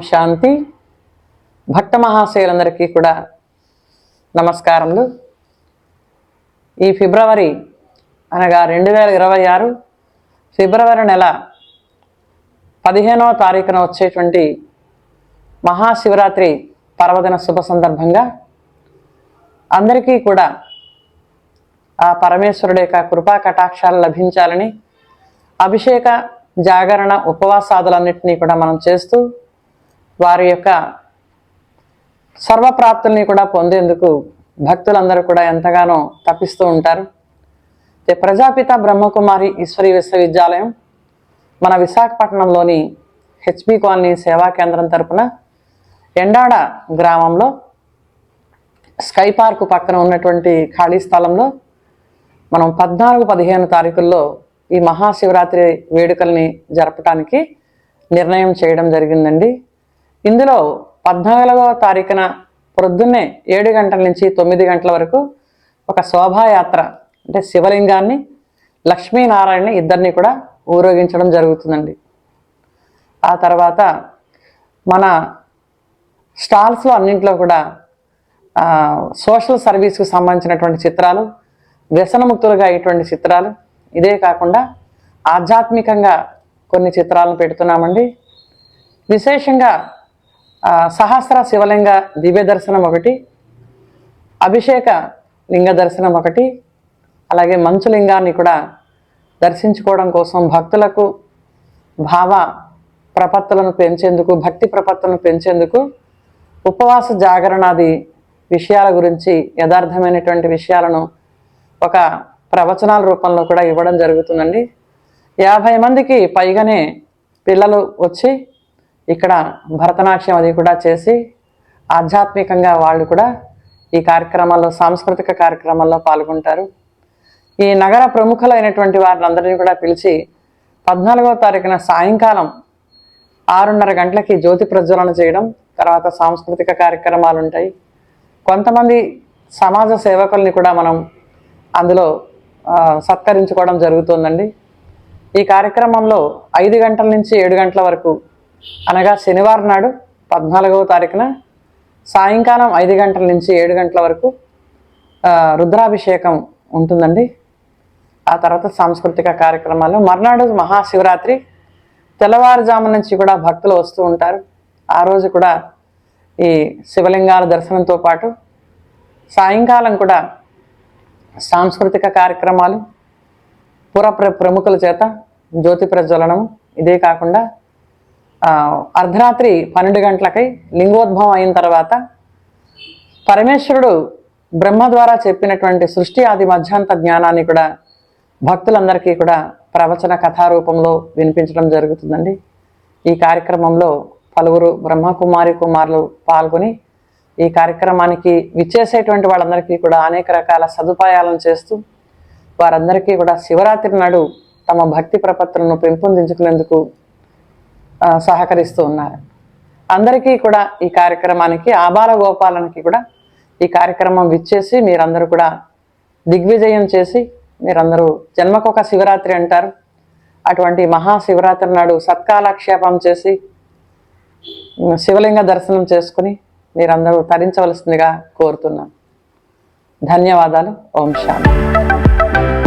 శాంతి. భక్త మహాశయులందరికీ కూడా నమస్కారములు. ఈ ఫిబ్రవరి అనగా 2026 ఫిబ్రవరి నెల 15వ తారీఖున వచ్చేటువంటి మహాశివరాత్రి పర్వదిన శుభ సందర్భంగా అందరికీ కూడా ఆ పరమేశ్వరుడి యొక్క కృపా కటాక్షాలు లభించాలని అభిషేక జాగరణ ఉపవాసాదులన్నింటినీ కూడా మనం చేస్తూ వారి యొక్క సర్వప్రాప్తుల్ని కూడా పొందేందుకు భక్తులందరూ కూడా ఎంతగానో తప్పిస్తూ ఉంటారు. ప్రజాపిత బ్రహ్మకుమారి ఈశ్వరీ విశ్వవిద్యాలయం మన విశాఖపట్నంలోని హెచ్బి కాలనీ సేవా కేంద్రం తరపున ఎండాడ గ్రామంలో స్కై పార్క్ పక్కన ఉన్నటువంటి ఖాళీ స్థలంలో మనం 14-15 తారీఖుల్లో ఈ మహాశివరాత్రి వేడుకల్ని జరపడానికి నిర్ణయం చేయడం జరిగిందండి. ఇందులో 14వ తారీఖున ప్రొద్దున్నే 7 గంటల నుంచి 9 గంటల వరకు ఒక శోభాయాత్ర, అంటే శివలింగాన్ని లక్ష్మీనారాయణని ఇద్దరిని కూడా ఊరేగించడం జరుగుతుందండి. ఆ తర్వాత మన స్టాల్స్లో అన్నింటిలో కూడా సోషల్ సర్వీస్కి సంబంధించినటువంటి చిత్రాలు, వ్యసనముక్తులుగా అయ్యేటువంటి చిత్రాలు, ఇదే కాకుండా ఆధ్యాత్మికంగా కొన్ని చిత్రాలను పెడుతున్నామండి. విశేషంగా సహస్ర శివలింగ దివ్య దర్శనం ఒకటి, అభిషేక లింగ దర్శనం ఒకటి, అలాగే మంచులింగాన్ని కూడా దర్శించుకోవడం కోసం భక్తులకు భావ ప్రపత్తులను పెంచేందుకు, భక్తి ప్రపత్తులను పెంచేందుకు ఉపవాస జాగరణాది విషయాల గురించి యథార్థమైనటువంటి విషయాలను ఒక ప్రవచనాల రూపంలో కూడా ఇవ్వడం జరుగుతుందండి. 50 మందికి పైగానే పిల్లలు వచ్చి ఇక్కడ భరతనాట్యం అది కూడా చేసి ఆధ్యాత్మికంగా వాళ్ళు కూడా ఈ కార్యక్రమాల్లో, సాంస్కృతిక కార్యక్రమాల్లో పాల్గొంటారు. ఈ నగర ప్రముఖులైనటువంటి వారిని అందరినీ కూడా పిలిచి 14వ తారీఖున సాయంకాలం 6:30 గంటలకి జ్యోతి ప్రజ్వలన చేయడం, తర్వాత సాంస్కృతిక కార్యక్రమాలు ఉంటాయి. కొంతమంది సమాజ సేవకుల్ని కూడా మనం అందులో సత్కరించుకోవడం జరుగుతుందండి. ఈ కార్యక్రమంలో 5 గంటల నుంచి 7 గంటల వరకు, అనగా శనివారం నాడు 14వ తారీఖున సాయంకాలం 5 గంటల నుంచి 7 గంటల వరకు రుద్రాభిషేకం ఉంటుందండి. ఆ తర్వాత సాంస్కృతిక కార్యక్రమాలు. మర్నాడు మహాశివరాత్రి తెల్లవారుజాము నుంచి కూడా భక్తులు వస్తూ ఉంటారు. ఆ రోజు కూడా ఈ శివలింగాల దర్శనంతో పాటు సాయంకాలం కూడా సాంస్కృతిక కార్యక్రమాలు, ప్రముఖుల చేత జ్యోతి ప్రజ్వలనం, ఇదే కాకుండా అర్ధరాత్రి 12 గంటలకై లింగోద్భవం అయిన తర్వాత పరమేశ్వరుడు బ్రహ్మ ద్వారా చెప్పినటువంటి సృష్టి ఆది మధ్యాంత జ్ఞానాన్ని కూడా భక్తులందరికీ కూడా ప్రవచన కథారూపంలో వినిపించడం జరుగుతుందండి. ఈ కార్యక్రమంలో పలువురు బ్రహ్మకుమారి కుమారులు పాల్గొని ఈ కార్యక్రమానికి విచ్చేసేటువంటి వాళ్ళందరికీ కూడా అనేక రకాల సదుపాయాలను చేస్తూ వారందరికీ కూడా శివరాత్రి నాడు తమ భక్తి ప్రపత్తులను పెంపొందించుకునేందుకు సహకరిస్తూ ఉన్నారు. అందరికీ కూడా ఈ కార్యక్రమానికి, ఆబాల గోపాలనికి కూడా ఈ కార్యక్రమం విచ్చేసి మీరందరూ కూడా దిగ్విజయం చేసి, మీరందరూ జన్మకొక శివరాత్రి అంటారు, అటువంటి మహాశివరాత్రి నాడు సత్కాలక్షేపం చేసి శివలింగ దర్శనం చేసుకుని మీరందరూ తరించవలసిందిగా కోరుతున్నాను. ధన్యవాదాలు. ఓం శాంతి.